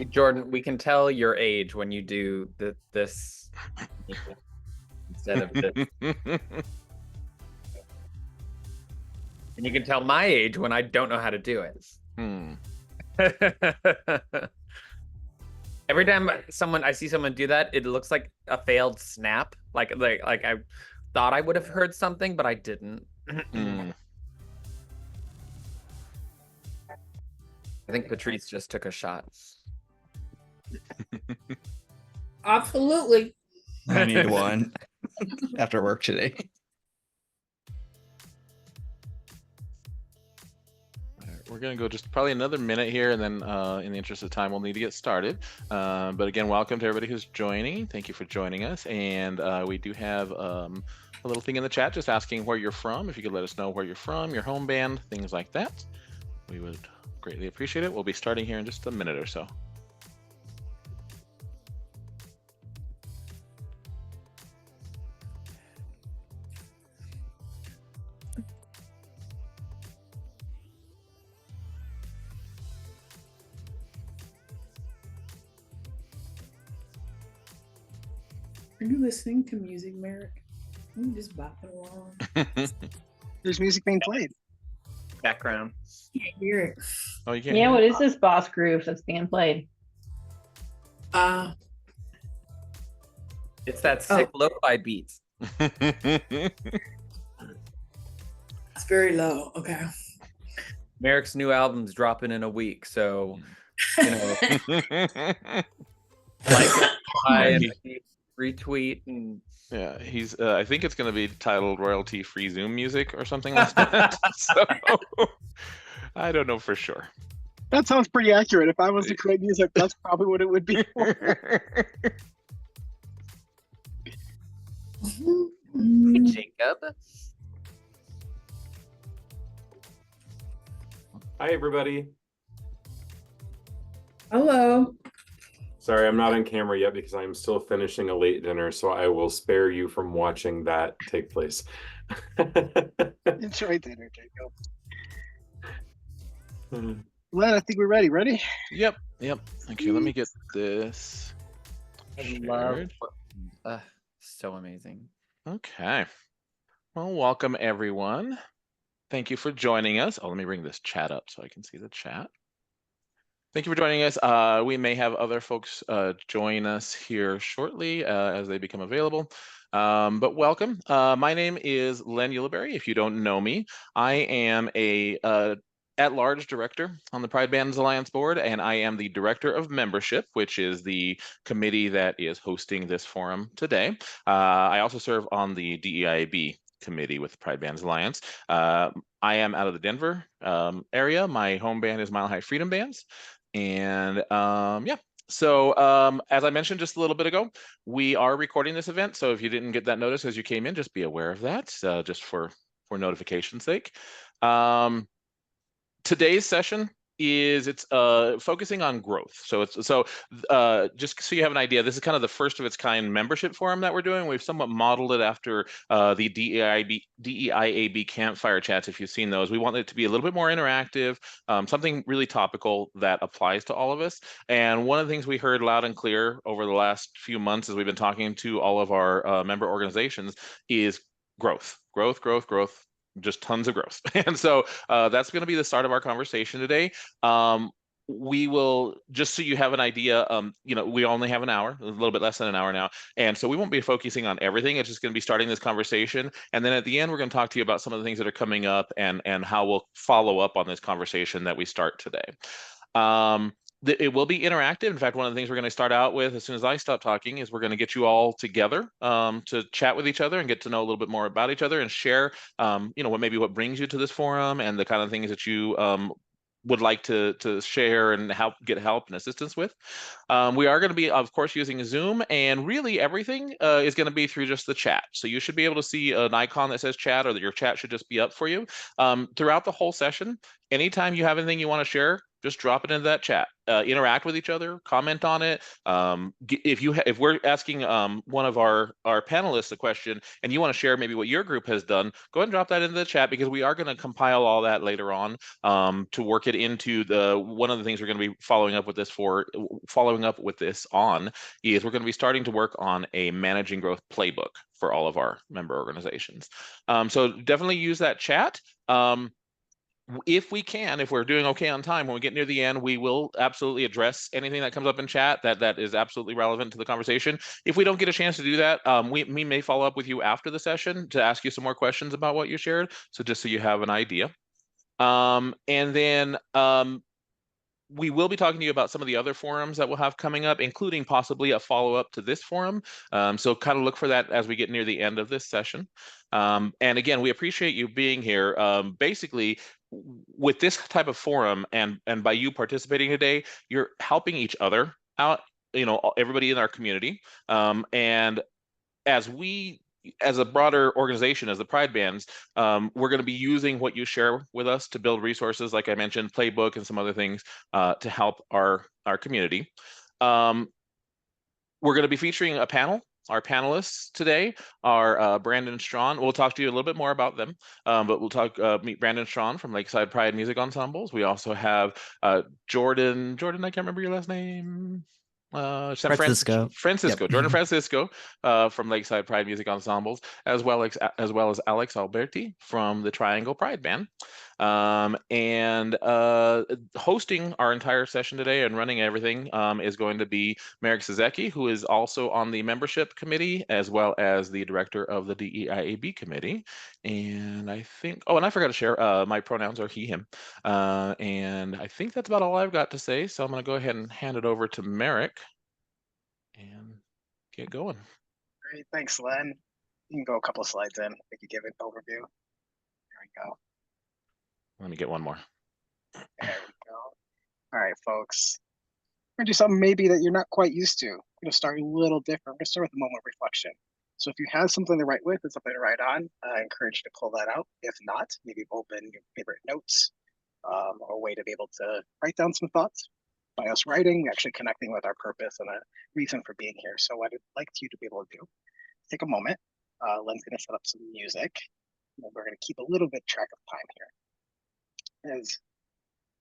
Jordan, we can tell your age when you do this instead of this. And you can tell my age when I don't know how to do Hmm. it. Every time I see someone do that, it looks like a failed snap. Like I thought I would have heard something, but I didn't. Hmm. I think Patrice just took a shot. Absolutely. I need one after work today. We're going to go just probably another minute here, and then in the interest of time, we'll need to get started. But again, welcome to everybody who's joining. Thank you for joining us. And we do have a little thing in the chat just asking where you're from. If you could let us know where you're from, your home band, things like that, we would greatly appreciate it. We'll be starting here in just a minute or so. Are you listening to music, Merrick? I'm just bopping along. There's music being played. Background. Can't hear it. Oh, you can't Yeah, hear what it? is this boss groove that's being played? It's that sick lo-fi beats. It's very low. Okay. Merrick's new album's dropping in a week, so you know, like, and retweet, and Yeah, he's. I think it's going to be titled "Royalty-Free Zoom Music" or something like that. So I don't know for sure. That sounds pretty accurate. If I was to create music, that's probably what it would be for. Jacob. Hi, everybody. Hello. Sorry, I'm not on camera yet because I'm still finishing a late dinner, so I will spare you from watching that take place. Enjoy dinner, Jacob. Len, I think we're ready. Ready? Yep. Okay, let me get this. I love. shared. So amazing. Okay. Well, welcome everyone. Thank you for joining us. Oh, let me bring this chat up so I can see the chat. Thank you for joining us. We may have other folks join us here shortly as they become available. But welcome. My name is Len Ulibarri. If you don't know me, I am a at-large director on the Pride Bands Alliance board, and I am the director of membership, which is the committee that is hosting this forum today. I also serve on the DEIB committee with the Pride Bands Alliance. I am out of the Denver area. My home band is Mile High Freedom Bands. And yeah, so as I mentioned just a little bit ago, we are recording this event. So if you didn't get that notice as you came in, just be aware of that, just for notification's sake. Today's session is focusing on growth. So just so you have an idea, this is kind of the first of its kind membership forum that we're doing. We've somewhat modeled it after the DEIAB campfire chats. If you've seen those, we want it to be a little bit more interactive, something really topical that applies to all of us. And one of the things we heard loud and clear over the last few months as we've been talking to all of our member organizations is growth, just tons of growth. And so that's going to be the start of our conversation today. We will, just so you have an idea, we only have an hour, a little bit less than an hour now. And so we won't be focusing on everything. It's just going to be starting this conversation. And then at the end, we're going to talk to you about some of the things that are coming up and how we'll follow up on this conversation that we start today. It will be interactive. In fact, one of the things we're going to start out with as soon as I stop talking is we're going to get you all together to chat with each other and get to know a little bit more about each other and share, what brings you to this forum and the kind of things that you would like to share and get help and assistance with. We are going to be, of course, using Zoom, and really everything is going to be through just the chat. So you should be able to see an icon that says chat, or that your chat should just be up for you throughout the whole session. anytime you have anything you want to share, just drop it into that chat. Interact with each other, comment on it. If we're asking one of our panelists a question and you want to share maybe what your group has done, go ahead and drop that into the chat, because we are going to compile all that later on to work it into one of the things we're going to be following up with this on is we're going to be starting to work on a managing growth playbook for all of our member organizations. So definitely use that chat. If we're doing okay on time, when we get near the end, we will absolutely address anything that comes up in chat that is absolutely relevant to the conversation. If we don't get a chance to do that, we may follow up with you after the session to ask you some more questions about what you shared. So just so you have an idea. And then we will be talking to you about some of the other forums that we'll have coming up, including possibly a follow-up to this forum. So kind of look for that as we get near the end of this session. And again, we appreciate you being here. Basically, with this type of forum and by you participating today, you're helping each other out, everybody in our community. And as a broader organization, as the Pride Bands, we're going to be using what you share with us to build resources, like I mentioned, playbook and some other things to help our community. We're going to be featuring a panel. Our panelists today are Brandon Strawn. We'll talk to you a little bit more about them, but we'll meet Brandon Strawn from Lakeside Pride Music Ensembles. We also have Jordan, I can't remember your last name. Francisco. Yep. Jordan Francisco from Lakeside Pride Music Ensembles, as well as Alex Alberti from the Triangle Pride Band. And hosting our entire session today and running everything is going to be Merrick Sazeki, who is also on the membership committee, as well as the director of the DEIAB committee. And I think, and I forgot to share, my pronouns are he, him. And I think that's about all I've got to say. So I'm going to go ahead and hand it over to Merrick and get going. Great, thanks, Len. You can go a couple of slides in. We could give an overview. There we go. Let me get one more. There we go. All right, folks. We're gonna do something maybe that you're not quite used to. We're gonna start a little different. We're gonna start with a moment of reflection. So if you have something to write with and something to write on, I encourage you to pull that out. If not, maybe open your favorite notes or a way to be able to write down some thoughts. By us writing, we're actually connecting with our purpose and a reason for being here. So what I'd like you to be able to do, take a moment. Len's gonna set up some music. And we're gonna keep a little bit track of time here. As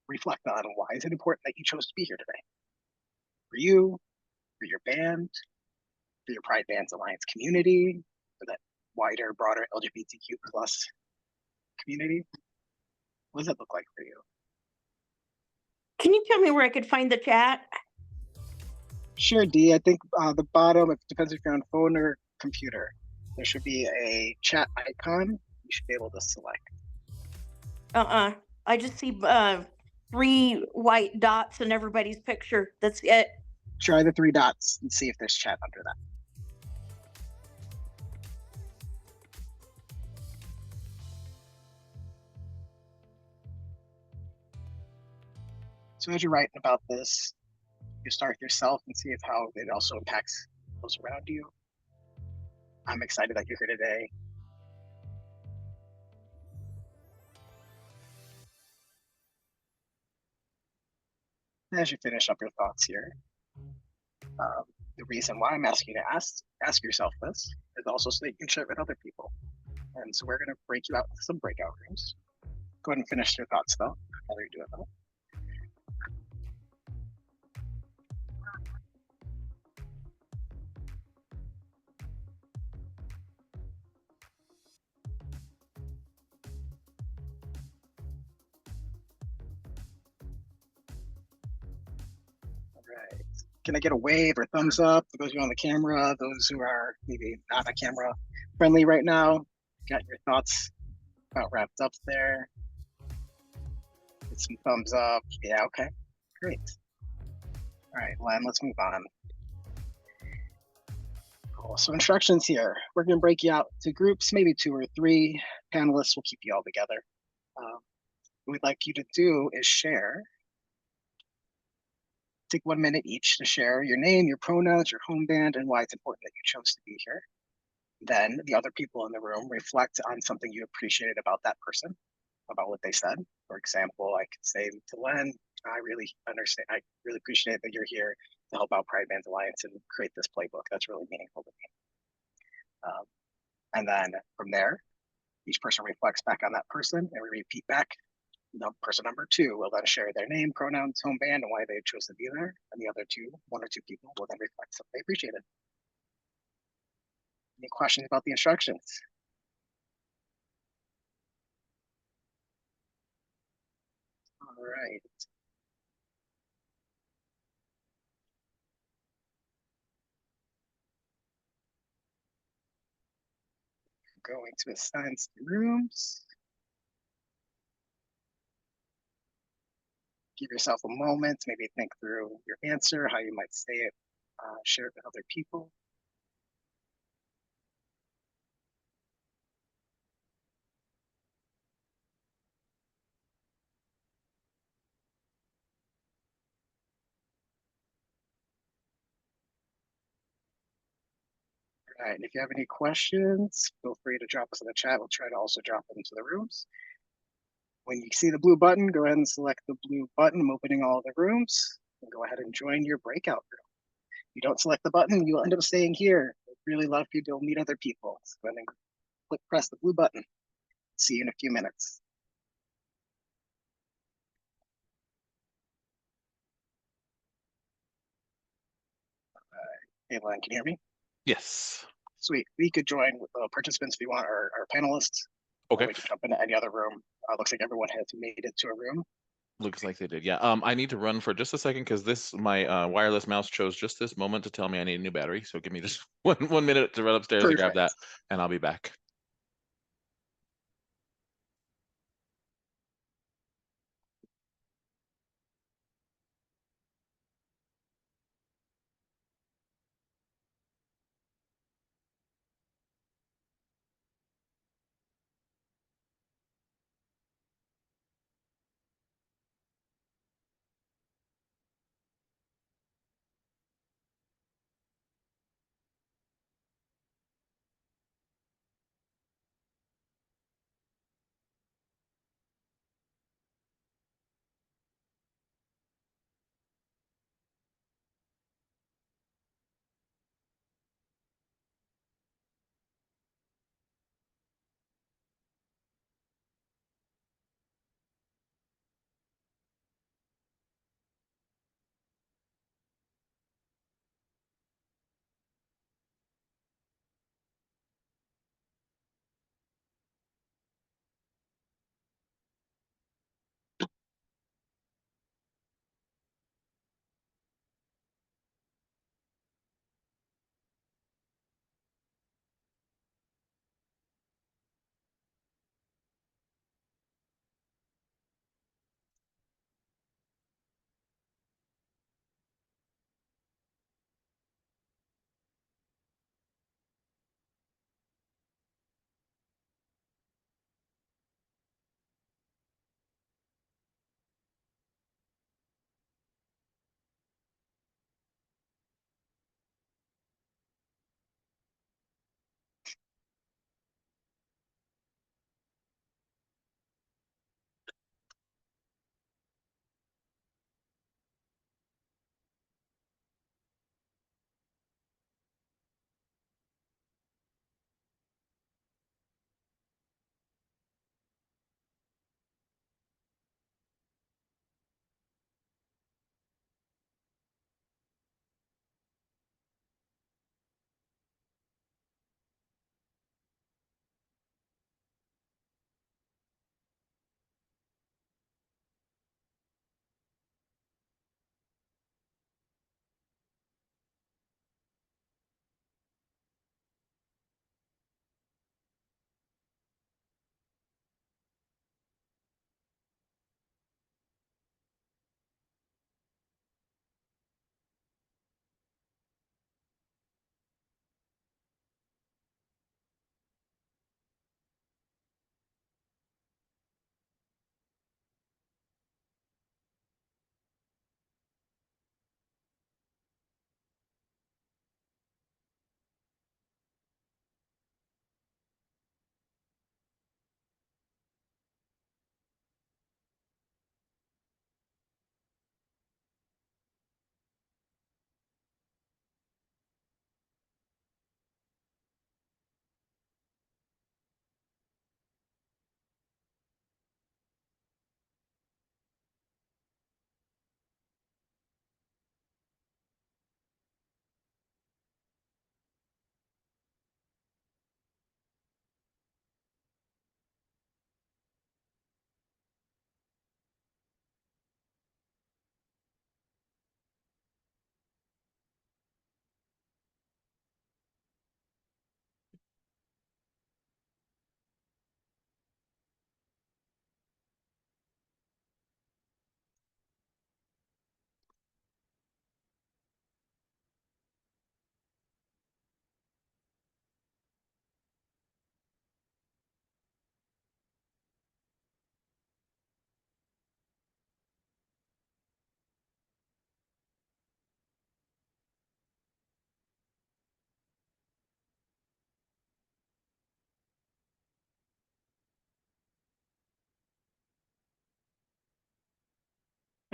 reflect on why is it important that you chose to be here today? For you, for your band, for your Pride Bands Alliance community, for that wider, broader LGBTQ plus community? What does that look like for you? Can you tell me where I could find the chat? Sure, Dee. I think the bottom, it depends if you're on phone or computer, there should be a chat icon. You should be able to select. I just see 3 white dots in everybody's picture. That's it. Try the 3 dots and see if there's chat under that. So as you're writing about this, you start with yourself and see how it also impacts those around you. I'm excited that you're here today. As you finish up your thoughts here, the reason why I'm asking you to ask yourself this is also so that you can share it with other people. And so we're going to break you out into some breakout rooms. Go ahead and finish your thoughts though, while you're doing that. Right. Can I get a wave or thumbs up for those who are on the camera, those who are maybe not a camera friendly right now? Got your thoughts about wrapped up there? Get some thumbs up. Yeah, okay. Great. All right, Len, let's move on. Cool. So instructions here. We're going to break you out to groups, maybe 2 or 3 panelists. We'll keep you all together. What we'd like you to do is share. Take 1 minute each to share your name, your pronouns, your home band, and why it's important that you chose to be here. Then the other people in the room reflect on something you appreciated about that person, about what they said, For example, I could say to Len, I really understand, I really appreciate that you're here to help out Pride Bands Alliance and create this playbook. That's really meaningful to me. And then from there, each person reflects back on that person and we repeat back. Person number 2 will then share their name, pronouns, home band, and why they chose to be there. And the other 1 or 2 people will then reflect something they appreciated. Any questions about the instructions? All right. Going to assign some rooms. Give yourself a moment to maybe think through your answer, how you might say it, share it with other people. All right, and if you have any questions, feel free to drop us in the chat. We'll try to also drop them into the rooms. When you see the blue button, go ahead and select the blue button. I'm opening all the rooms. And go ahead and join your breakout room. If you don't select the button, you'll end up staying here. I'd really love for you to meet other people. So go ahead and press the blue button. See you in a few minutes. Hey, Len, can you hear me? Yes. Sweet. We could join with participants if you want, our panelists. Okay. We can jump into any other room. Looks like everyone has made it to a room. Looks like they did. Yeah. I need to run for just a second because my wireless mouse chose just this moment to tell me I need a new battery. So give me just one minute to run upstairs and grab that, and I'll be back.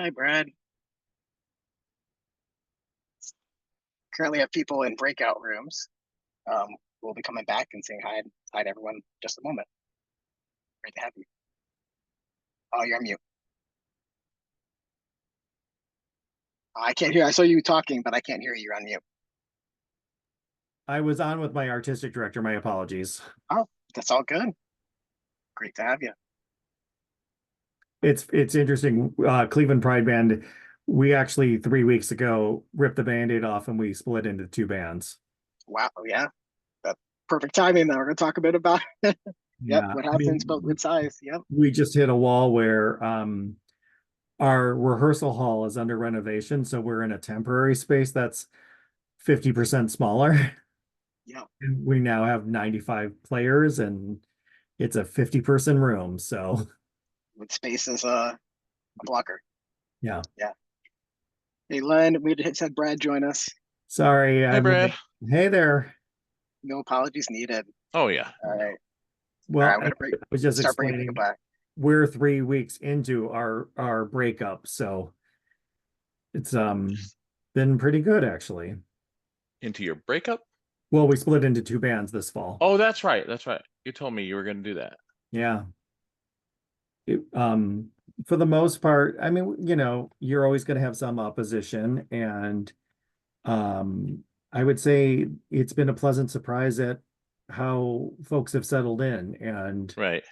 Hi, Brad. Currently have people in breakout rooms. We'll be coming back and saying hi to everyone in just a moment. Great to have you. Oh, you're on mute. I can't hear. I saw you talking, but I can't hear you. You're on mute. I was on with my artistic director. My apologies. Oh, that's all good. Great to have you. It's interesting. Cleveland Pride Band, we actually 3 weeks ago ripped the Band-Aid off and we split into 2 bands. Wow. Yeah. That's perfect timing. Now we're going to talk a bit about Yep. Yeah, What I happens, mean, but with size. Yep. we just hit a wall where our rehearsal hall is under renovation, so we're in a temporary space that's 50% smaller. Yeah. And we now have 95 players and it's a 50-person room. So With space as a blocker. yeah. Yeah. Hey, Len, we had Brad join us. Sorry. Hey, Brad. Hey there. No apologies needed. Oh yeah. All right. Well, All right, I'm gonna I was just start bringing explaining people back. we're 3 weeks into our breakup, so it's been pretty good actually. Into your breakup? Well, we split into 2 bands this fall. Oh, that's right. That's right. You told me you were going to do that. Yeah. For the most part, I mean, you know, you're always going to have some opposition, and I would say it's been a pleasant surprise at how folks have settled in, and Right.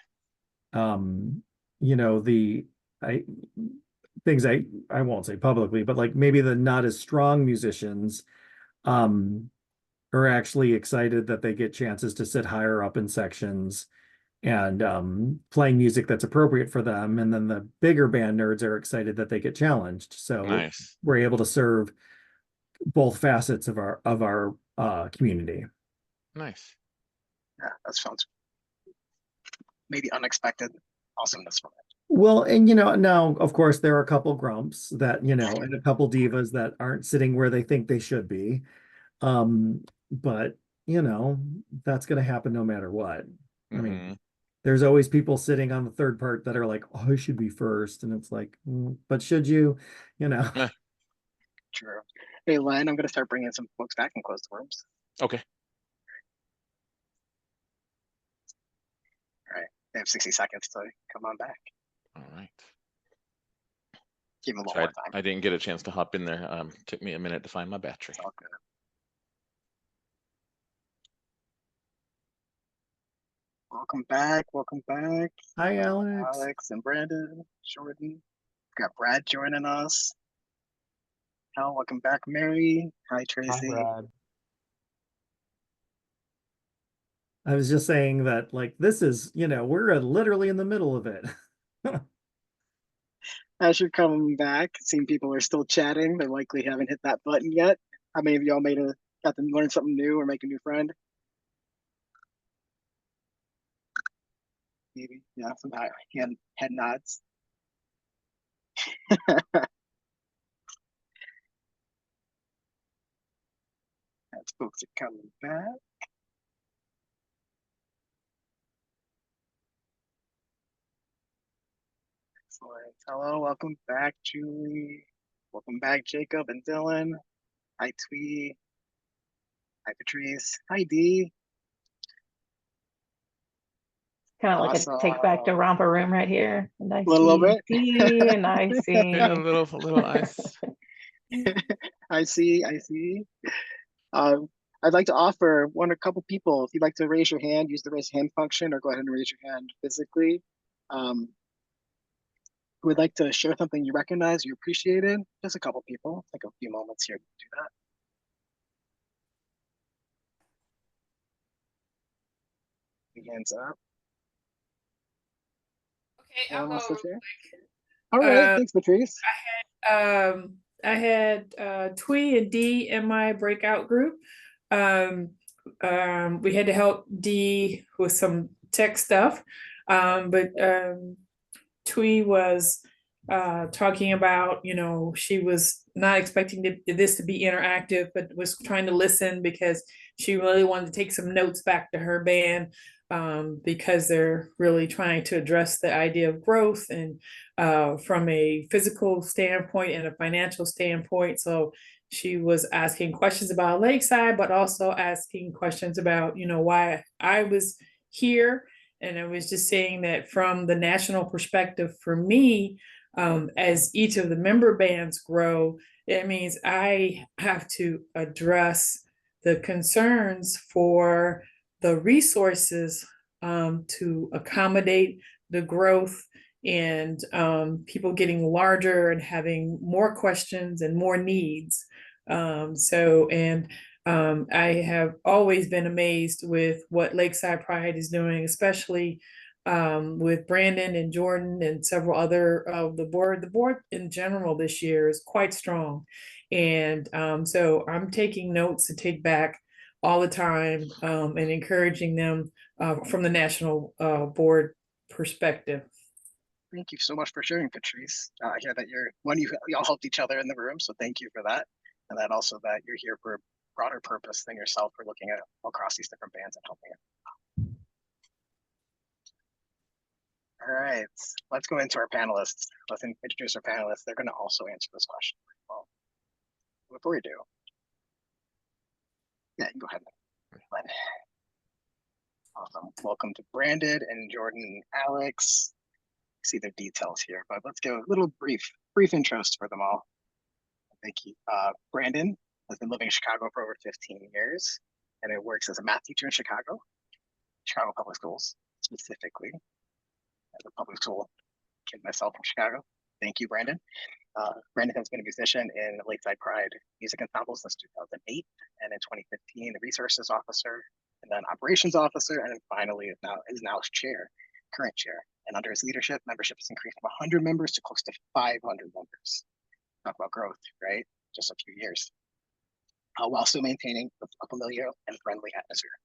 you know, things I won't say publicly, but like maybe the not as strong musicians are actually excited that they get chances to sit higher up in sections and playing music that's appropriate for them. And then the bigger band nerds are excited that they get challenged. So Nice. we're able to serve both facets of our community. Nice. Yeah, that sounds maybe unexpected awesomeness from it. Well, and you know, now of course there are a couple grumps that, you know, and a couple divas that aren't sitting where they think they should be. But you know, that's gonna happen no matter what. I mean, there's always people sitting on the third part that are like, oh, I should be first. And it's like, but should you, you know? True. Hey, Len, I'm going to start bringing some folks back and close the rooms. Okay. All right. They have 60 seconds to come on back. All right. Give them a little Sorry, more time. I didn't get a chance to hop in there. Took me a minute to find my battery. It's all good. Welcome back. Welcome back. Hi, Alex. Alex and Brandon, Jordan. We've got Brad joining us. Hal, welcome back. Mary. Hi, Tracy. Hi, Brad. I was just saying that, like, this is, you know, we're literally in the middle of it. As you're coming back, seeing people are still chatting. They likely haven't hit that button yet. How many of y'all got to learn something new or make a new friend? Maybe, yeah, some head nods. As folks are coming back. Excellent. Hello, welcome back, Julie. Welcome back, Jacob and Dylan. Hi, Twee. Hi, Patrice. Hi, Dee. Kind of like Awesome. a take back to romper room right here. And I Little see bit. D, and I see Yeah, a little ice. I see. I'd like to offer a couple people, if you'd like to raise your hand, use the raise hand function, or go ahead and raise your hand physically. Who would like to share something you recognize, you appreciated? Just a couple people. Take a few moments here to do that. Hands up. Okay, I'll go. All right, thanks, Patrice. I had Twee and Dee in my breakout group. We had to help Dee with some tech stuff, but Twee was talking about, you know, she was not expecting this to be interactive, but was trying to listen because she really wanted to take some notes back to her band. because they're really trying to address the idea of growth and from a physical standpoint and a financial standpoint. So she was asking questions about Lakeside, but also asking questions about, why I was here. And I was just saying that from the national perspective for me, as each of the member bands grow, it means I have to address the concerns for the resources to accommodate the growth and people getting larger and having more questions and more needs. I have always been amazed with what Lakeside Pride is doing, especially with Brandon and Jordan and several other of the board. The board in general this year is quite strong. And so I'm taking notes to take back all the time and encouraging them from the national board perspective. Thank you so much for sharing, Patrice. I hear that you all helped each other in the room, so thank you for that. And then also that you're here for a broader purpose than yourself for looking at across these different bands and helping it. All right, let's go into our panelists. Let's introduce our panelists. They're going to also answer this question. Well, before we do, yeah, you can go ahead. Awesome. Welcome to Brandon and Jordan and Alex. See their details here, but let's go a little brief intros for them all. Thank you. Brandon has been living in Chicago for over 15 years, and it works as a math teacher in Chicago Public Schools, specifically. As a public school kid myself from Chicago. Thank you, Brandon. Brandon has been a musician in Lakeside Pride Music Ensemble since 2008, and in 2015, the resources officer, and then operations officer, and then finally is now current chair. And under his leadership, membership has increased from 100 members to close to 500 members. Talk about growth, right? Just a few years. While still maintaining a familiar and friendly atmosphere.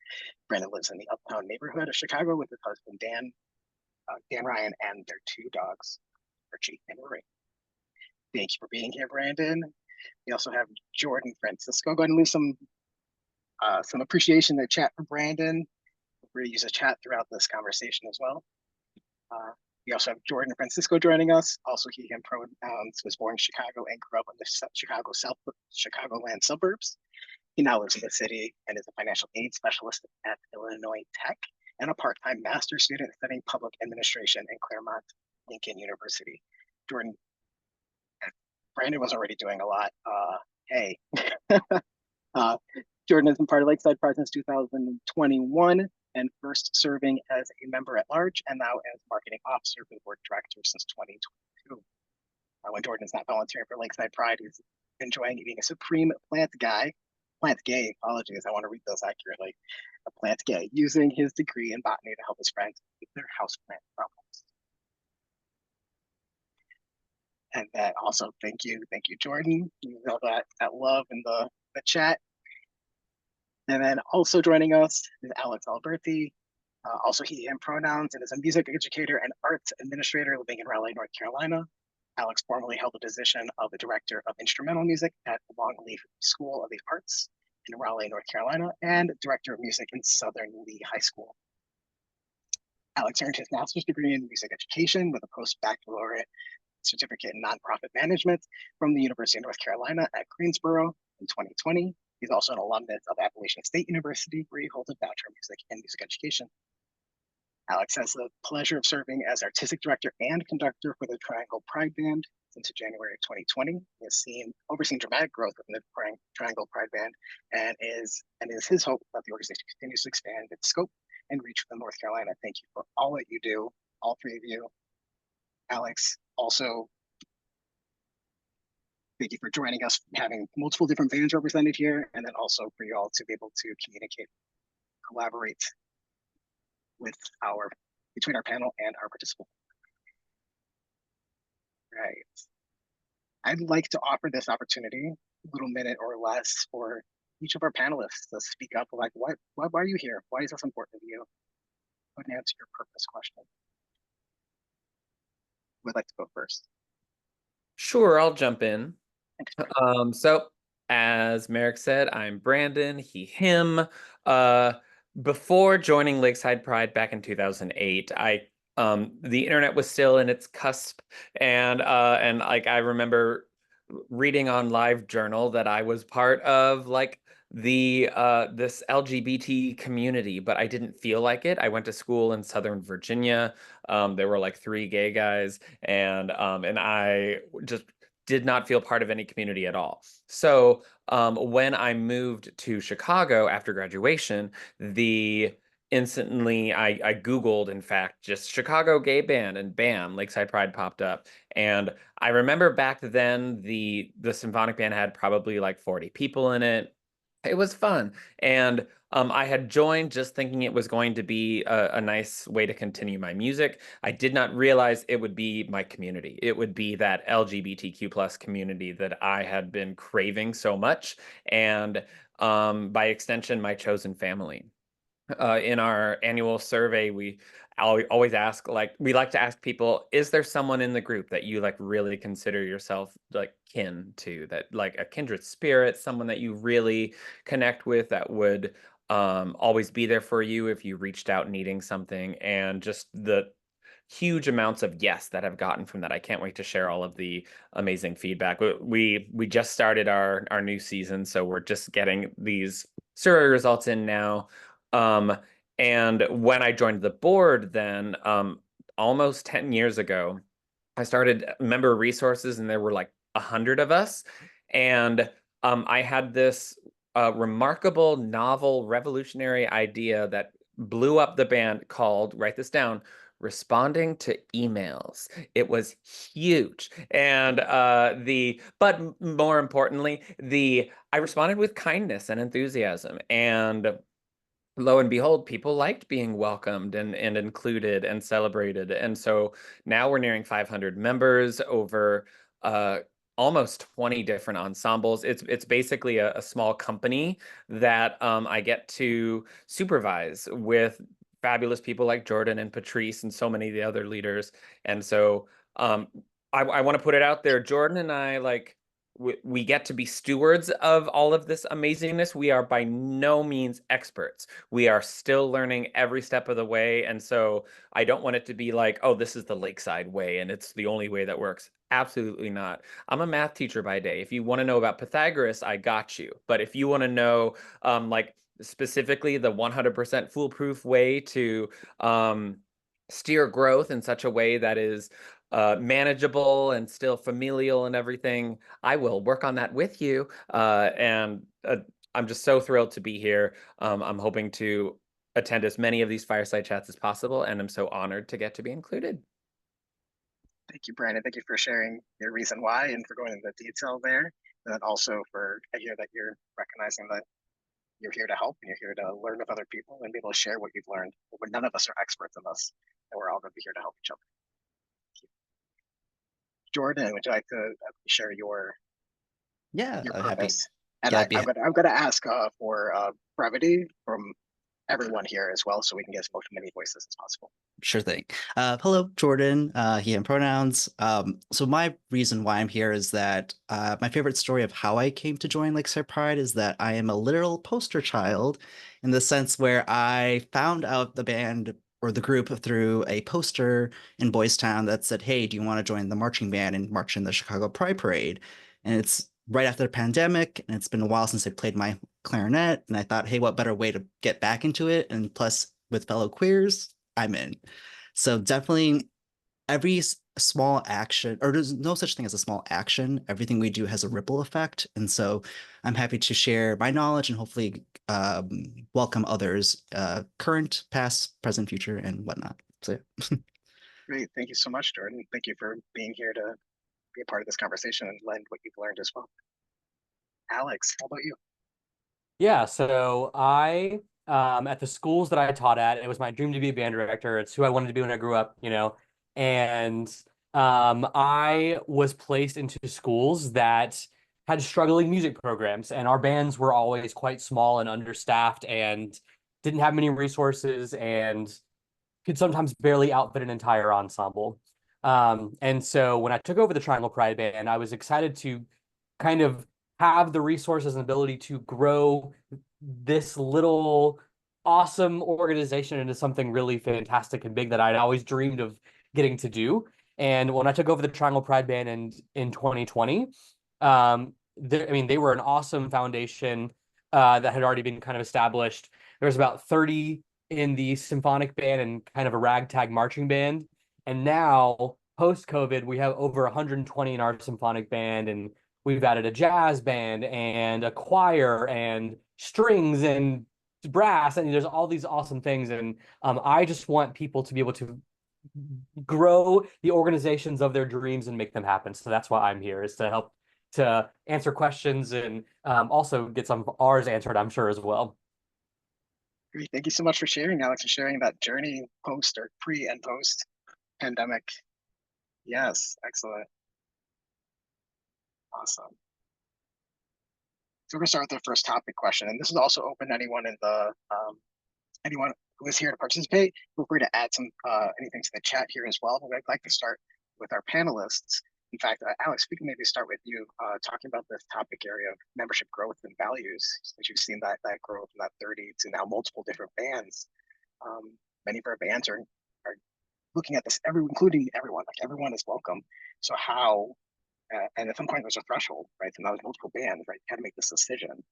Brandon lives in the Uptown neighborhood of Chicago with his husband, Dan Ryan, and their 2 dogs, Archie and Marie. Thank you for being here, Brandon. We also have Jordan Francisco. Go ahead and leave some appreciation in the chat for Brandon. We're going to use a chat throughout this conversation as well. We also have Jordan Francisco joining us. Also, he, him pronouns, was born in Chicago and grew up in the Chicagoland suburbs. He now lives in the city and is a financial aid specialist at Illinois Tech and a part-time master's student studying public administration in Claremont Lincoln University. Jordan, Brandon was already doing a lot. Hey, Jordan has been part of Lakeside Pride since 2021 and first serving as a member at large and now as marketing officer for the board of directors since 2022. When Jordan is not volunteering for Lakeside Pride, he's enjoying being a supreme plant gay, apologies, I want to read those accurately. A plant gay, using his degree in botany to help his friends with their houseplant problems. And that also, thank you, Jordan. You know that love in the chat. And then also joining us is Alex Alberti, also he, him pronouns, and is a music educator and arts administrator living in Raleigh, North Carolina. Alex formerly held the position of the director of instrumental music at the Longleaf School of the Arts in Raleigh, North Carolina, and director of music in Southern Lee High School. Alex earned his master's degree in music education with a post-baccalaureate certificate in nonprofit management from the University of North Carolina at Greensboro in 2020. He's also an alumnus of Appalachian State University, where he holds a Bachelor of Music and Music Education. Alex has the pleasure of serving as artistic director and conductor for the Triangle Pride Band since January of 2020. He has overseen dramatic growth within the Triangle Pride Band and is his hope that the organization continues to expand its scope and reach within North Carolina. Thank you for all that you do, all 3 of you. Alex, also, thank you for joining us, having multiple different bands represented here, and then also for you all to be able to communicate, collaborate between our panel and our participants. Right. I'd like to offer this opportunity, a little minute or less, for each of our panelists to speak up. Like, why are you here? Why is this important to you? Go ahead and answer your purpose question. Who would like to go first? Sure, I'll jump in. So as Merrick said, I'm Brandon, he, him. before joining Lakeside Pride back in 2008, the internet was still in its cusp, and like I remember reading on LiveJournal that I was part of like this LGBT community, but I didn't feel like it. I went to school in Southern Virginia. There were like 3 gay guys, and I just did not feel part of any community at all. So when I moved to Chicago after graduation, instantly I Googled, in fact, just Chicago gay band, and bam, Lakeside Pride popped up. And I remember back then the symphonic band had probably like 40 people in it. It was fun. And I had joined just thinking it was going to be a nice way to continue my music. I did not realize it would be my community. It would be that LGBTQ plus community that I had been craving so much. And by extension, my chosen family. In our annual survey, we always ask, like, we like to ask people, is there someone in the group that you like really consider yourself like kin to, that like a kindred spirit, someone that you really connect with, that would always be there for you if you reached out needing something? And just the huge amounts of yes that I've gotten from that. I can't wait to share all of the amazing feedback. We just started our new season, so we're just getting these survey results in now. And when I joined the board then, almost 10 years ago, I started member resources, and there were like 100 of us. And I had this remarkable, novel, revolutionary idea that blew up the band called, write this down, responding to emails. It was huge. And but more importantly, I responded with kindness and enthusiasm. And lo and behold, people liked being welcomed and included and celebrated. And so now we're nearing 500 members over almost 20 different ensembles. It's basically a small company that I get to supervise with fabulous people like Jordan and Patrice and so many of the other leaders. And so I want to put it out there. Jordan and I, like, we get to be stewards of all of this amazingness. We are by no means experts. We are still learning every step of the way. And so I don't want it to be like, oh, this is the Lakeside way and it's the only way that works. Absolutely not. I'm a math teacher by day. If you want to know about Pythagoras, I got you. But if you want to know like specifically the 100% foolproof way to steer growth in such a way that is manageable and still familial and everything, I will work on that with you. And I'm just so thrilled to be here. I'm hoping to attend as many of these fireside chats as possible, and I'm so honored to get to be included. Thank you, Brandon. Thank you for sharing your reason why and for going into detail there. And then also I hear that you're recognizing that you're here to help and you're here to learn with other people and be able to share what you've learned. But none of us are experts in this, and we're all going to be here to help each other. Jordan, would you like to share your purpose? And I'm going to ask for brevity from everyone here as well, so we can get as many voices as possible. Sure thing. Hello, Jordan, he, him pronouns. So my reason why I'm here is that my favorite story of how I came to join Lakeside Pride is that I am a literal poster child, in the sense where I found out the band or the group through a poster in Boys Town that said, hey, do you want to join the marching band and march in the Chicago Pride Parade? And it's right after the pandemic, and it's been a while since I played my clarinet, and I thought, hey, what better way to get back into it? And plus, with fellow queers, I'm in. So definitely every small action, or there's no such thing as a small action. Everything we do has a ripple effect. And so I'm happy to share my knowledge and hopefully welcome others, current, past, present, future, and whatnot. So yeah. Great. Thank you so much, Jordan. Thank you for being here to be a part of this conversation and lend what you've learned as well. Alex, how about you? Yeah, so I at the schools that I taught at, it was my dream to be a band director. It's who I wanted to be when I grew up, and I was placed into schools that had struggling music programs, and our bands were always quite small and understaffed and didn't have many resources and could sometimes barely outfit an entire ensemble. And so when I took over the Triangle Pride Band, I was excited to kind of have the resources and ability to grow this little awesome organization into something really fantastic and big that I'd always dreamed of getting to do. And when I took over the Triangle Pride Band in 2020, they were an awesome foundation that had already been kind of established. There was about 30 in the symphonic band and kind of a ragtag marching band. And now, post-COVID, we have over 120 in our symphonic band, and we've added a jazz band and a choir and strings and brass, and there's all these awesome things. And I just want people to be able to grow the organizations of their dreams and make them happen. So that's why I'm here, is to help to answer questions and also get some of ours answered, I'm sure, as well. Great. Thank you so much for sharing, Alex, and sharing that journey post or pre and post pandemic. Yes, excellent. Awesome. So we're gonna start with the first topic question, and this is also open to anyone in the anyone who is here to participate. Feel free to add some anything to the chat here as well. But I'd like to start with our panelists. In fact, Alex, we can maybe start with you talking about this topic area of membership growth and values. Since you've seen that growth from that 30 to now multiple different bands. Many of our bands are looking at this, including everyone, like everyone is welcome. So how, and at some point there's a threshold, right? So now there's multiple bands, right? You had to make this decision.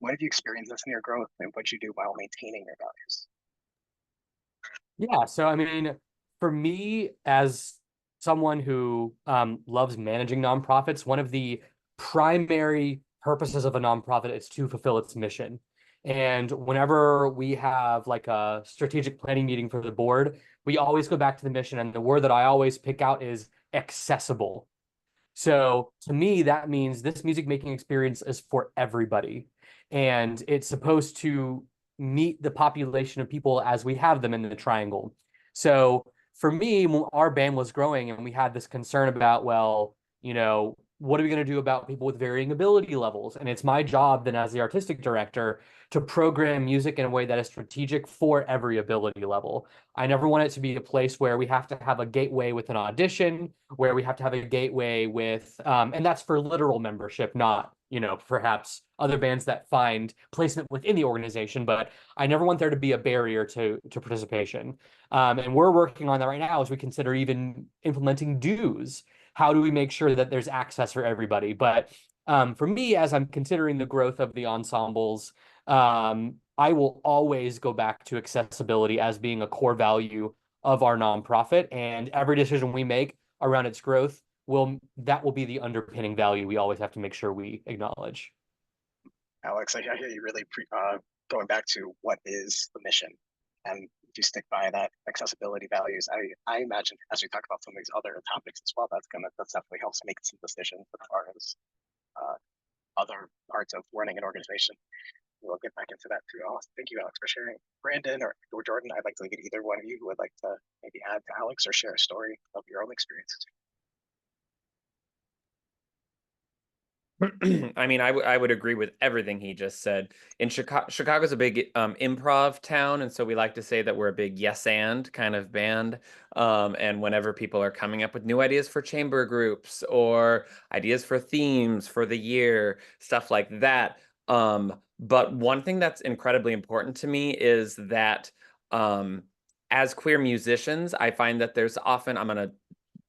When have you experienced this in your growth, and what you do while maintaining your values? Yeah, so I mean, for me, as someone who loves managing nonprofits, one of the primary purposes of a nonprofit is to fulfill its mission. And whenever we have like a strategic planning meeting for the board, we always go back to the mission. And the word that I always pick out is accessible. So to me, that means this music making experience is for everybody. And it's supposed to meet the population of people as we have them in the triangle. So for me, when our band was growing and we had this concern about, well, you know, what are we going to do about people with varying ability levels? And it's my job then as the artistic director to program music in a way that is strategic for every ability level. I never want it to be a place where we have to have a gateway with an audition, where we have to have a gateway with, and that's for literal membership, not, you know, perhaps other bands that find placement within the organization, but I never want there to be a barrier to participation. And we're working on that right now as we consider even implementing dues. How do we make sure that there's access for everybody? But for me, as I'm considering the growth of the ensembles, I will always go back to accessibility as being a core value of our nonprofit, and every decision we make around its growth will be the underpinning value we always have to make sure we acknowledge. Alex, I hear you really going back to what is the mission, and if you stick by that accessibility values, I imagine as we talk about some of these other topics as well, that definitely helps make some decisions as far as other parts of running an organization. We'll get back into that too. Thank you, Alex, for sharing. Brandon or Jordan, I'd like to get either one of you who would like to maybe add to Alex or share a story of your own experiences. I mean, I would agree with everything he just said. In Chicago's a big improv town, and so we like to say that we're a big yes and kind of band. And whenever people are coming up with new ideas for chamber groups or ideas for themes for the year, stuff like that. But one thing that's incredibly important to me is that as queer musicians, I find that there's often, I'm going to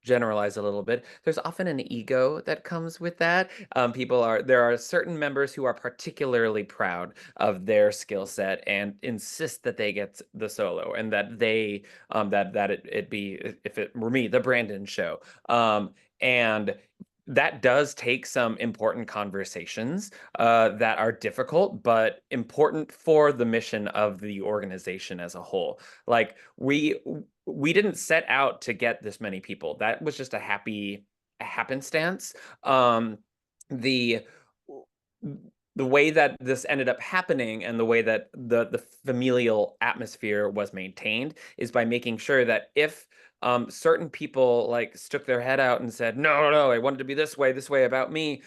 generalize a little bit, there's often an ego that comes with that. There are certain members who are particularly proud of their skill set and insist that they get the solo, and that they it be, if it were me, the Brandon show. And that does take some important conversations that are difficult, but important for the mission of the organization as a whole. Like we didn't set out to get this many people. That was just a happenstance. The way that this ended up happening and the way that the familial atmosphere was maintained is by making sure that if certain people like stuck their head out and said, no, I wanted to be this way about me,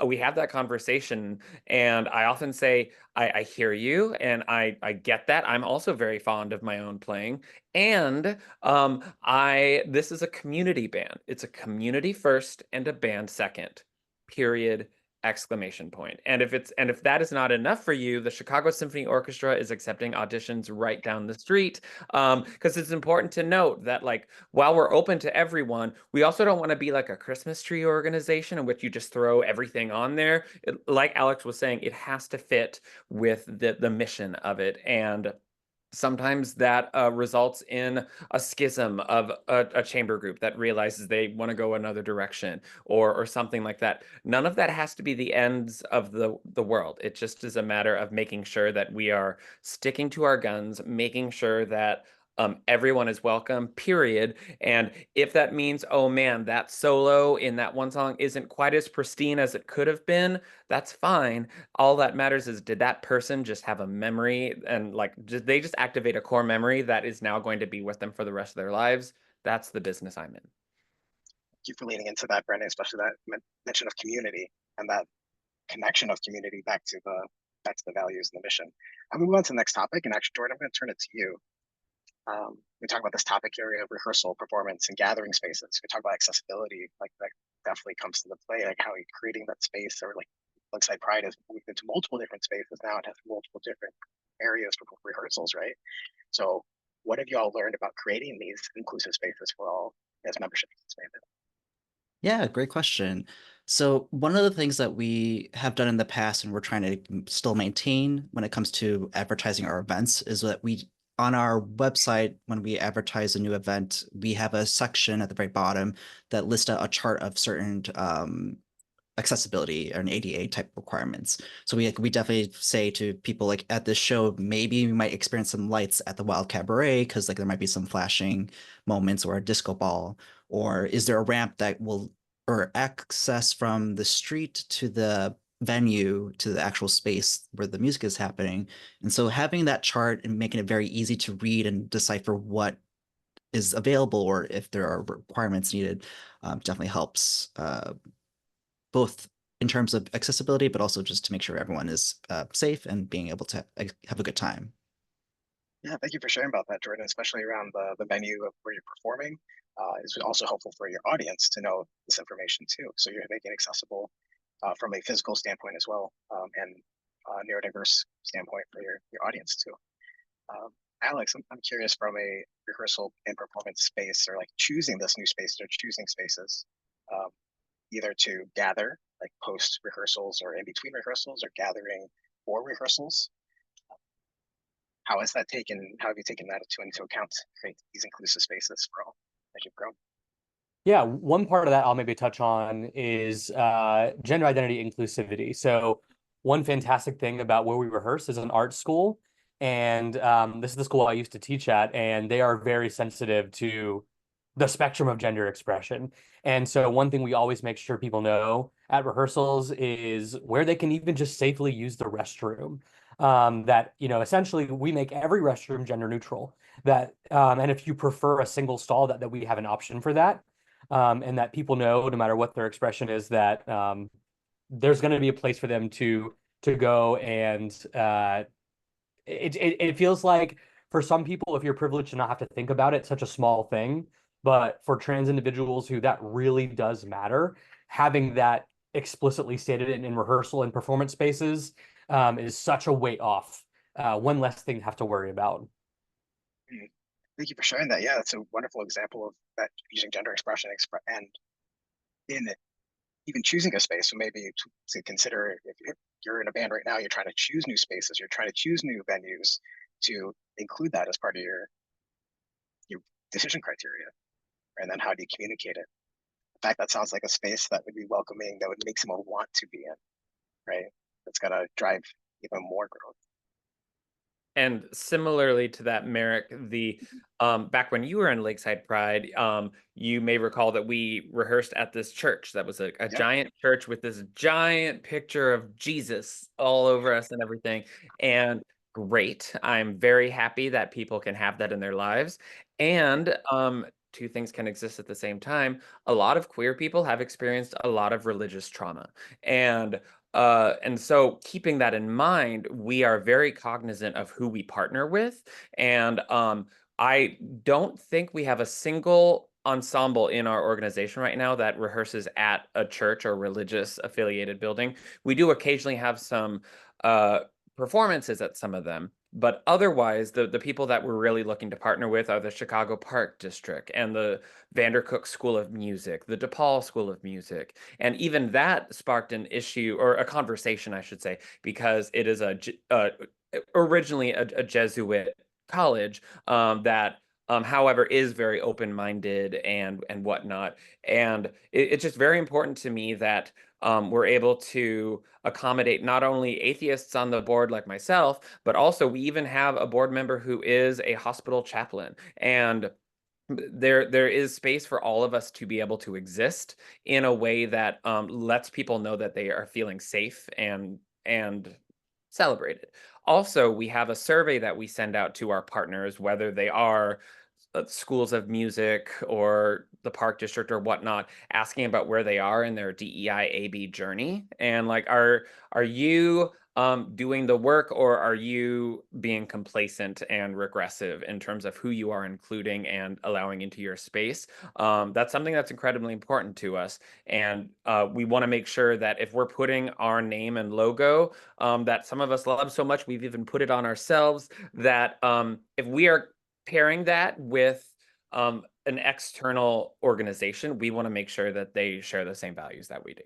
we have that conversation. And I often say, I hear you, and I get that. I'm also very fond of my own playing. And this is a community band. It's a community first and a band second, period, exclamation point. And if that is not enough for you, the Chicago Symphony Orchestra is accepting auditions right down the street. Because it's important to note that, like, while we're open to everyone, we also don't want to be like a Christmas tree organization in which you just throw everything on there. Like Alex was saying, it has to fit with the mission of it. And sometimes that results in a schism of a chamber group that realizes they want to go another direction, or something like that. None of that has to be the ends of the world. It just is a matter of making sure that we are sticking to our guns, making sure that everyone is welcome, period. And if that means, oh man, that solo in that one song isn't quite as pristine as it could have been, that's fine. All that matters is, did that person just have a memory, and like they just activate a core memory that is now going to be with them for the rest of their lives? That's the business I'm in. Thank you for leaning into that, Brendan, especially that mention of community and that connection of community back to the values and the mission. I'm gonna move on to the next topic, and actually, Jordan, I'm going to turn it to you. We talk about this topic area of rehearsal, performance, and gathering spaces. We talk about accessibility, like that definitely comes to the play, like how you're creating that space, or like Lakeside Pride has moved into multiple different spaces now. It has multiple different areas for rehearsals, right? So what have you all learned about creating these inclusive spaces for all as membership is expanded? Yeah, great question. So one of the things that we have done in the past and we're trying to still maintain when it comes to advertising our events is that on our website, when we advertise a new event, we have a section at the very bottom that lists out a chart of certain accessibility and ADA type requirements. So we definitely say to people, like, at this show, maybe we might experience some lights at the Wild Cabaret because like there might be some flashing moments, or a disco ball, or is there a ramp that will, or access from the street to the venue to the actual space where the music is happening. And so having that chart and making it very easy to read and decipher what is available or if there are requirements needed definitely helps, both in terms of accessibility, but also just to make sure everyone is safe and being able to have a good time. Yeah, thank you for sharing about that, Jordan, especially around the venue of where you're performing. It's also helpful for your audience to know this information too. So you're making it accessible from a physical standpoint as well, and neurodiverse standpoint for your audience too. Alex, I'm curious, from a rehearsal and performance space, or like choosing this new space or choosing spaces, either to gather like post rehearsals or in between rehearsals, or gathering for rehearsals. How has that taken? How have you taken that into account to create these inclusive spaces for all as you've grown? Yeah, one part of that I'll maybe touch on is gender identity inclusivity. So one fantastic thing about where we rehearse is an art school. And this is the school I used to teach at, and they are very sensitive to the spectrum of gender expression. And so one thing we always make sure people know at rehearsals is where they can even just safely use the restroom. That, you know, essentially we make every restroom gender neutral. That and if you prefer a single stall, that we have an option for that. And that people know, no matter what their expression is, that there's going to be a place for them to go. And it feels like for some people, if you're privileged to not have to think about it, such a small thing. But for trans individuals who that really does matter, having that explicitly stated in rehearsal and performance spaces is such a weight off. One less thing to have to worry about. Thank you for sharing that. Yeah, that's a wonderful example of that, using gender expression and in it, even choosing a space. So maybe to consider, if you're in a band right now, you're trying to choose new spaces, you're trying to choose new venues, to include that as part of your decision criteria. And then how do you communicate it? In fact, that sounds like a space that would be welcoming, that would make someone want to be in, right? That's gonna drive even more growth. And similarly to that, Merrick, the back when you were in Lakeside Pride, you may recall that we rehearsed at this church that was a giant church with this giant picture of Jesus all over us and everything. And great, I'm very happy that people can have that in their lives. And two things can exist at the same time. A lot of queer people have experienced a lot of religious trauma. And so keeping that in mind, we are very cognizant of who we partner with. And I don't think we have a single ensemble in our organization right now that rehearses at a church or religious affiliated building. We do occasionally have some performances at some of them, but otherwise the people that we're really looking to partner with are the Chicago Park District and the Vandercook School of Music, the DePaul School of Music. And even that sparked an issue, or a conversation, I should say, because it is originally a Jesuit college that however, is very open-minded and whatnot. And it's just very important to me that we're able to accommodate not only atheists on the board like myself, but also we even have a board member who is a hospital chaplain. And there is space for all of us to be able to exist in a way that lets people know that they are feeling safe and celebrated. Also, we have a survey that we send out to our partners, whether they are schools of music or the park district or whatnot, asking about where they are in their DEI AB journey. And like, are you doing the work, or are you being complacent and regressive in terms of who you are including and allowing into your space? That's something that's incredibly important to us. And we want to make sure that if we're putting our name and logo that some of us love so much, we've even put it on ourselves, that if we are pairing that with an external organization, we want to make sure that they share the same values that we do.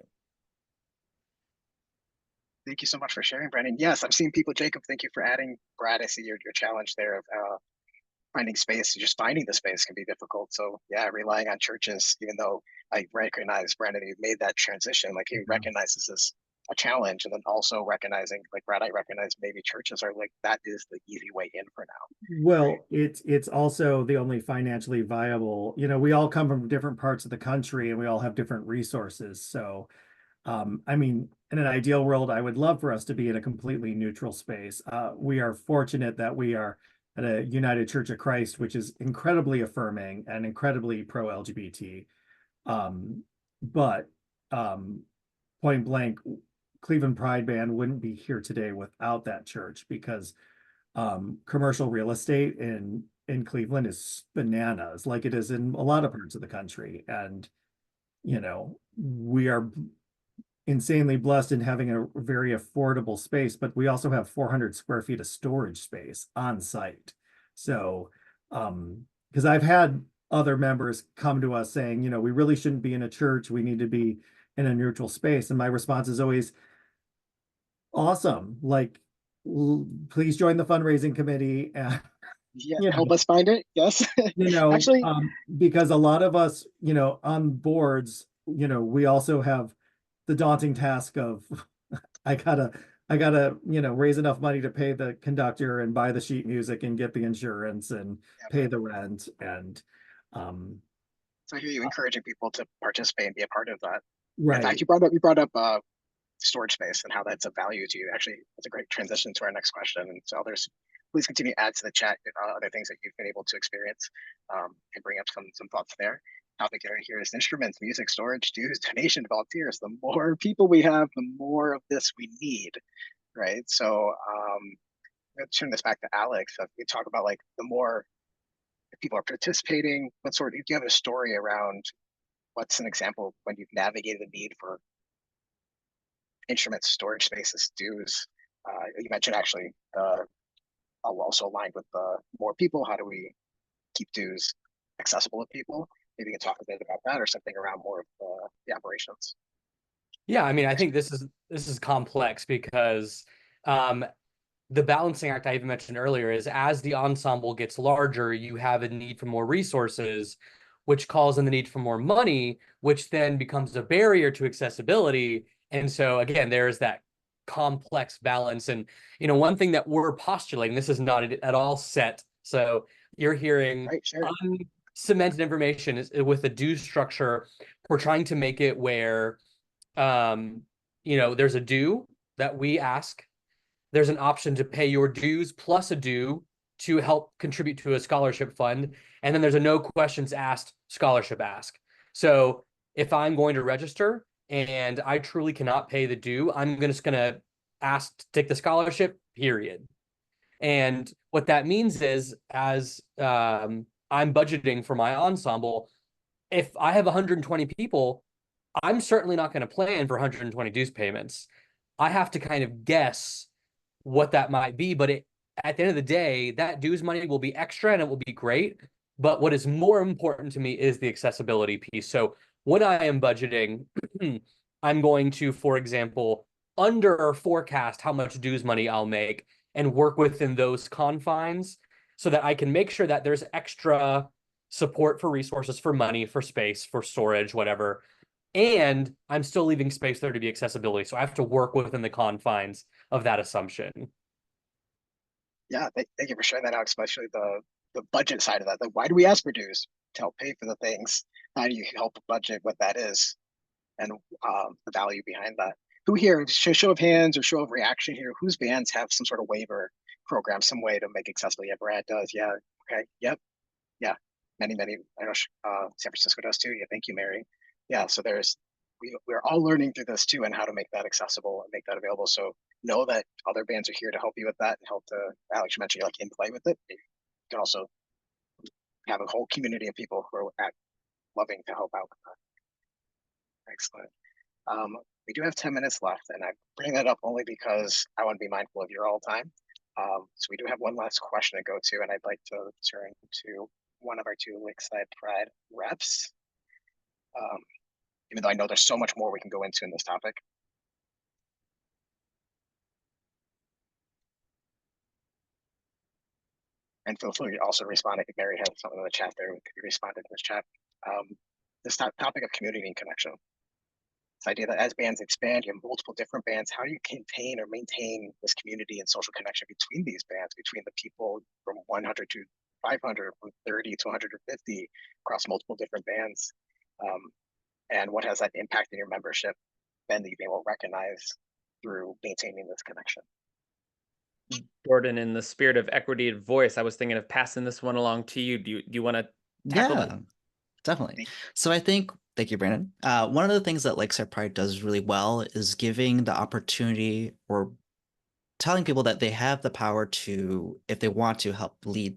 Thank you so much for sharing, Brandon. Yes, I'm seeing people. Jacob, thank you for adding. Brad, I see your challenge there of finding space. Just finding the space can be difficult. So yeah, relying on churches, even though I recognize, Brandon, you've made that transition. Like, he recognizes this a challenge, and then also recognizing, like Brad, I recognize maybe churches are like, that is the easy way in for now. Well, it's also the only financially viable. You know, we all come from different parts of the country and we all have different resources. So I mean, in an ideal world, I would love for us to be in a completely neutral space. We are fortunate that we are at a United Church of Christ, which is incredibly affirming and incredibly pro-LGBT. But point blank, Cleveland Pride Band wouldn't be here today without that church, because commercial real estate in Cleveland is bananas, like it is in a lot of parts of the country. And, you know, we are insanely blessed in having a very affordable space, but we also have 400 square feet of storage space on site. So, because I've had other members come to us saying, you know, we really shouldn't be in a church, we need to be in a neutral space. And my response is always, awesome, like, please join the fundraising committee and yeah, help us find it. Yes. You know, actually, because a lot of us, you know, on boards, you know, we also have the daunting task of I gotta, you know, raise enough money to pay the conductor and buy the sheet music and get the insurance and pay the rent. And so I hear you encouraging people to participate and be a part of that. right. In fact, you brought up storage space and how that's a value to you. Actually, that's a great transition to our next question. And so others, please continue to add to the chat other things that you've been able to experience and bring up some thoughts there. Topic area here is instruments, music, storage, dues, donation, volunteers. The more people we have, the more of this we need, right? So I'm going to turn this back to Alex. We talk about, like, the more people are participating, what sort of, do you have a story around what's an example when you've navigated the need for instruments, storage spaces, dues? You mentioned actually also aligned with more people. How do we keep dues accessible to people? Maybe you can talk a bit about that, or something around more of the operations. Yeah, I mean, I think this is complex because the balancing act I even mentioned earlier is, as the ensemble gets larger, you have a need for more resources, which calls in the need for more money, which then becomes a barrier to accessibility. And so again, there's that complex balance. And, you know, one thing that we're postulating, this is not at all set. So you're hearing Right, sure. Cemented information is with the due structure. We're trying to make it where, you know, there's a due that we ask. There's an option to pay your dues plus a due to help contribute to a scholarship fund. And then there's a no questions asked scholarship ask. So if I'm going to register and I truly cannot pay the due, I'm just going to ask to take the scholarship, period. And what that means is, as I'm budgeting for my ensemble, if I have 120 people, I'm certainly not going to plan for 120 dues payments. I have to kind of guess what that might be, but at the end of the day, that dues money will be extra and it will be great. But what is more important to me is the accessibility piece. So when I am budgeting, I'm going to, for example, under forecast how much dues money I'll make and work within those confines so that I can make sure that there's extra support for resources, for money, for space, for storage, whatever. And I'm still leaving space there to be accessibility. So I have to work within the confines of that assumption. Yeah, thank you for sharing that out, especially the budget side of that. Like, why do we ask for dues? To help pay for the things. How do you help budget what that is and the value behind that? Who here, show of hands or show of reaction here, whose bands have some sort of waiver program, some way to make accessible? Yeah, Brad does. Yeah, okay, yep, yeah. Many, I know San Francisco does too. Yeah, thank you, Mary. Yeah, so we're all learning through this too and how to make that accessible and make that available. So know that other bands are here to help you with that and help to, Alex, you mentioned like in play with it. You can also have a whole community of people who are loving to help out with that. Excellent. We do have 10 minutes left, and I bring that up only because I want to be mindful of your all time. So we do have one last question to go to, and I'd like to turn to one of our two Lakeside Pride reps. Even though I know there's so much more we can go into in this topic. And feel free to also respond. I think Mary had something in the chat there. Could you respond in this chat? This topic of community and connection. This idea that as bands expand, you have multiple different bands. How do you contain or maintain this community and social connection between these bands, between the people from 100 to 500, from 30 to 150 across multiple different bands? And what has that impact in your membership been that you've been able to recognize through maintaining this connection? Jordan, in the spirit of equity of voice, I was thinking of passing this one along to you. Do you want to tackle Yeah, that? definitely. So I think, thank you, Brandon. One of the things that Lakeside Pride does really well is giving the opportunity or telling people that they have the power to, if they want to, help lead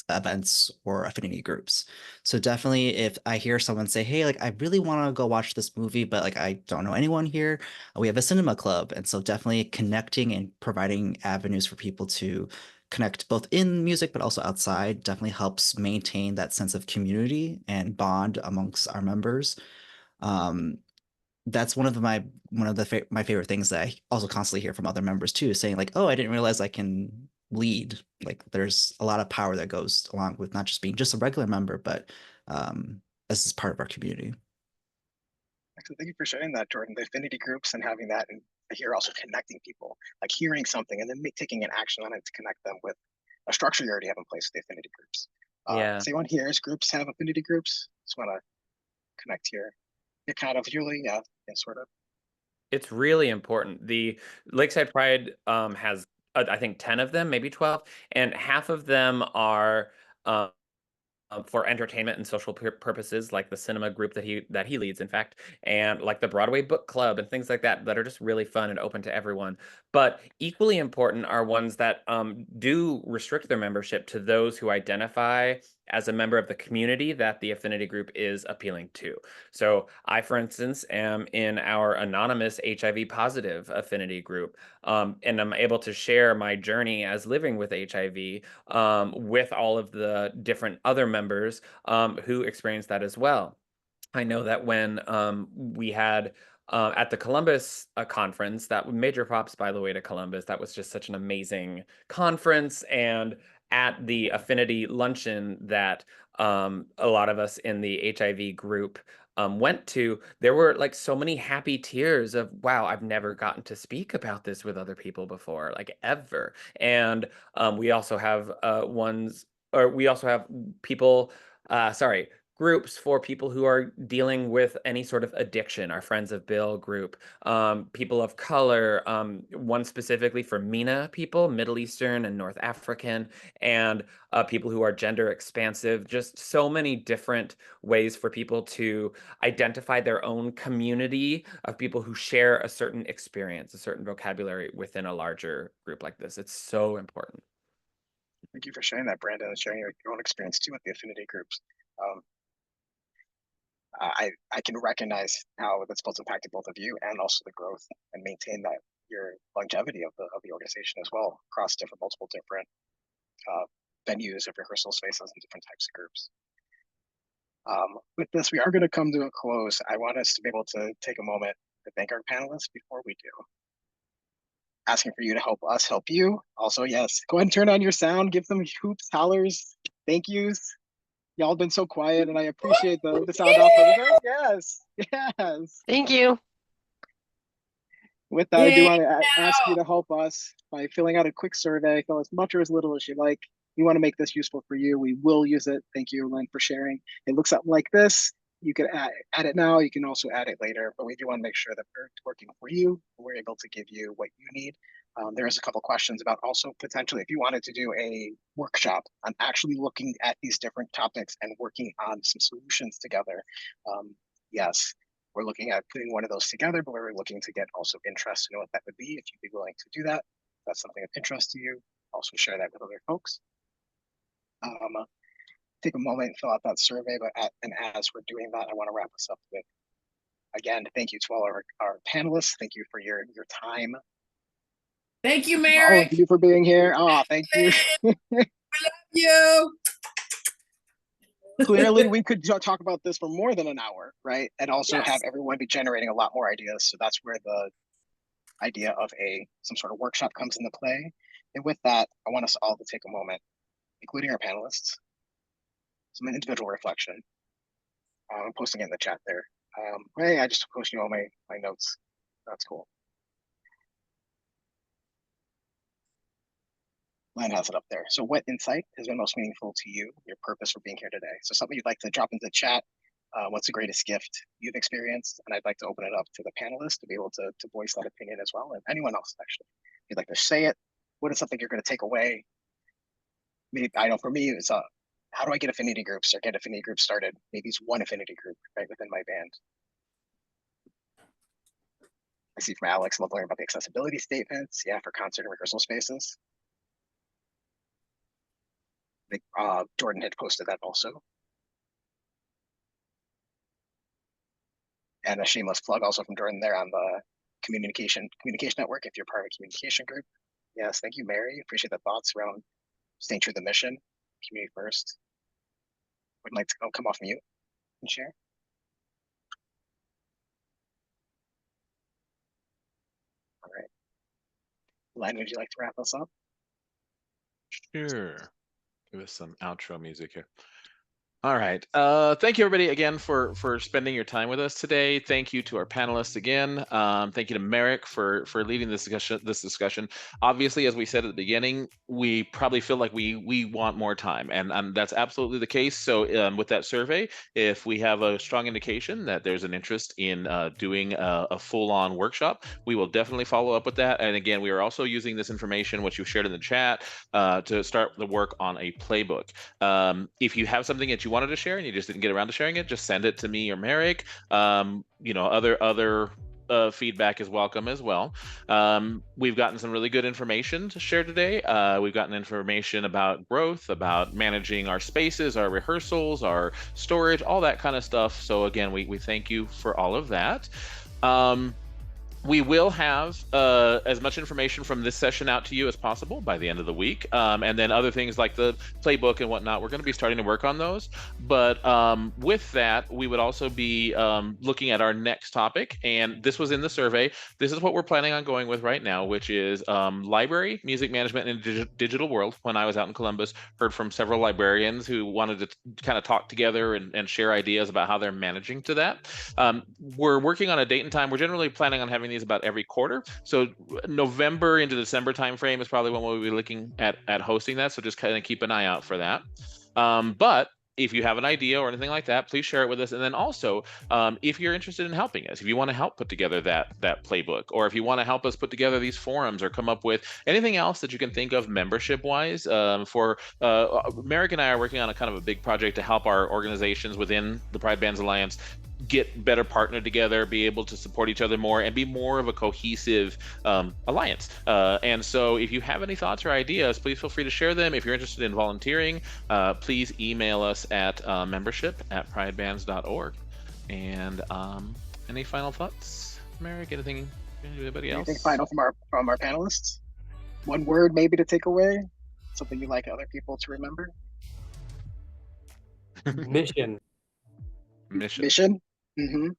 events or affinity groups. So definitely if I hear someone say, hey, like I really want to go watch this movie, but like I don't know anyone here, we have a cinema club. And so definitely connecting and providing avenues for people to connect both in music but also outside definitely helps maintain that sense of community and bond amongst our members. That's one of my favorite things that I also constantly hear from other members too, saying like, oh, I didn't realize I can lead. Like there's a lot of power that goes along with not just being just a regular member, but this is part of our community. Excellent. Thank you for sharing that, Jordan. The affinity groups and having that, and here also connecting people, like hearing something and then taking an action on it to connect them with a structure you already have in place with the affinity groups. Yeah. So anyone here's groups have affinity groups? Just want to connect here. Yeah, kind of, Julie, yeah, sort of. It's really important. The Lakeside Pride has, I think, 10 of them, maybe 12, and half of them are for entertainment and social purposes, like the cinema group that he leads, in fact, and like the Broadway Book Club and things like that are just really fun and open to everyone. But equally important are ones that do restrict their membership to those who identify as a member of the community that the affinity group is appealing to. So I, for instance, am in our anonymous HIV positive affinity group, and I'm able to share my journey as living with HIV with all of the different other members who experience that as well. I know that when we had at the Columbus conference, that major props, by the way, to Columbus. That was just such an amazing conference. And at the affinity luncheon that a lot of us in the HIV group went to, there were like so many happy tears of, wow, I've never gotten to speak about this with other people before, like ever. And we also have people, groups for people who are dealing with any sort of addiction. Our Friends of Bill group, people of color, one specifically for MENA people, Middle Eastern and North African, and people who are gender expansive. Just so many different ways for people to identify their own community of people who share a certain experience, a certain vocabulary within a larger group like this. It's so important. Thank you for sharing that, Brandon, and sharing your own experience too with the affinity groups. I can recognize how that's both impacted both of you and also the growth and maintain that your longevity of the organization as well across multiple different venues of rehearsal spaces and different types of groups. With this, we are going to come to a close. I want us to be able to take a moment to thank our panelists before we do. Asking for you to help us help you. Also, yes, go ahead and turn on your sound, give them hoops, hollers, thank yous. Y'all have been so quiet, and I appreciate the sound off over there. Yes, yes. Thank you. With that, I do want to ask you to help us by filling out a quick survey. Fill as much or as little as you like. We want to make this useful for you. We will use it. Thank you, Lynn, for sharing. It looks something like this. You can add it now. You can also add it later, but we do want to make sure that we're working for you. We're able to give you what you need. There's a couple questions about also potentially if you wanted to do a workshop on actually looking at these different topics and working on some solutions together. Yes, we're looking at putting one of those together, but we're looking to get also interest in what that would be. If you'd be willing to do that, if that's something of interest to you, also share that with other folks. Take a moment and fill out that survey, but as we're doing that, I want to wrap us up with, again, thank you to all our panelists. Thank you for your time. Thank you, All Merrick. of you for being here. Oh, thank you. You. Clearly, we could talk about this for more than an hour, right? And also Yes. have everyone be generating a lot more ideas. So that's where the idea of some sort of workshop comes into play. And with that, I want us all to take a moment, including our panelists, some individual reflection. I'm posting it in the chat there. Hey, I just posted all my notes. That's cool. Len has it up there. So what insight has been most meaningful to you, your purpose for being here today? So something you'd like to drop into the chat. What's the greatest gift you've experienced? And I'd like to open it up to the panelists to be able to voice that opinion as well. And anyone else, actually. If you'd like to say it, what is something you're going to take away? Maybe, I know for me, it's how do I get affinity groups or get affinity groups started? Maybe it's one affinity group right within my band. I see from Alex, love learning about the accessibility statements. Yeah, for concert and rehearsal spaces. I think Jordan had posted that also. And a shameless plug also from Jordan there on the communication network if you're part of a communication group. Yes, thank you, Mary. Appreciate the thoughts around staying true to the mission, community first. Would like to come off mute and share. All right. Len, would you like to wrap us up? Sure. Give us some outro music here. All right. Thank you, everybody, again, for spending your time with us today. Thank you to our panelists again. Thank you to Merrick for leading this discussion. Obviously, as we said at the beginning, we probably feel like we want more time, and that's absolutely the case. So with that survey, if we have a strong indication that there's an interest in doing a full-on workshop, we will definitely follow up with that. And again, we are also using this information, which you shared in the chat, to start the work on a playbook. If you have something that you wanted to share and you just didn't get around to sharing it, just send it to me or Merrick. Other feedback is welcome as well. We've gotten some really good information to share today. We've gotten information about growth, about managing our spaces, our rehearsals, our storage, all that kind of stuff. So again, we thank you for all of that. We will have as much information from this session out to you as possible by the end of the week. And then other things like the playbook and whatnot, we're going to be starting to work on those. But with that, we would also be looking at our next topic. And this was in the survey. This is what we're planning on going with right now, which is library, music management in a digital world. When I was out in Columbus, heard from several librarians who wanted to kind of talk together and share ideas about how they're managing to that. We're working on a date and time. We're generally planning on having these about every quarter. So November into December timeframe is probably when we'll be looking at hosting that. So just kind of keep an eye out for that. But if you have an idea or anything like that, please share it with us. And then also, if you're interested in helping us, if you want to help put together that playbook, or if you want to help us put together these forums or come up with anything else that you can think of membership-wise, Merrick and I are working on a kind of a big project to help our organizations within the Pride Bands Alliance get better partnered together, be able to support each other more, and be more of a cohesive alliance. And so if you have any thoughts or ideas, please feel free to share them. If you're interested in volunteering, please email us at membership@pridebands.org. And any final thoughts, Merrick? Anything? Anybody else? Anything final from our panelists? One word maybe to take away? Something you'd like other people to remember? Mission. Mission. Mm-hmm.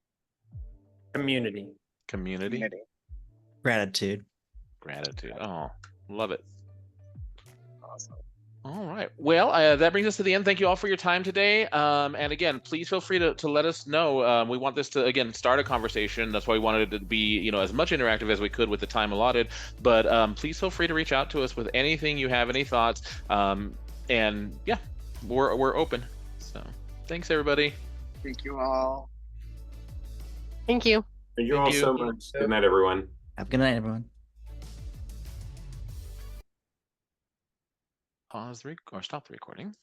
Community. Community. Gratitude. Gratitude. Oh, love it. Awesome. All right. Well, that brings us to the end. Thank you all for your time today. And again, please feel free to let us know. We want this to, again, start a conversation. That's why we wanted it to be, as much interactive as we could with the time allotted. But please feel free to reach out to us with anything you have, any thoughts. And yeah, we're open. So thanks, everybody. Thank you all. Thank you. Thank you all so much. Good night, everyone. Have a good night, everyone. Pause or stop the recording.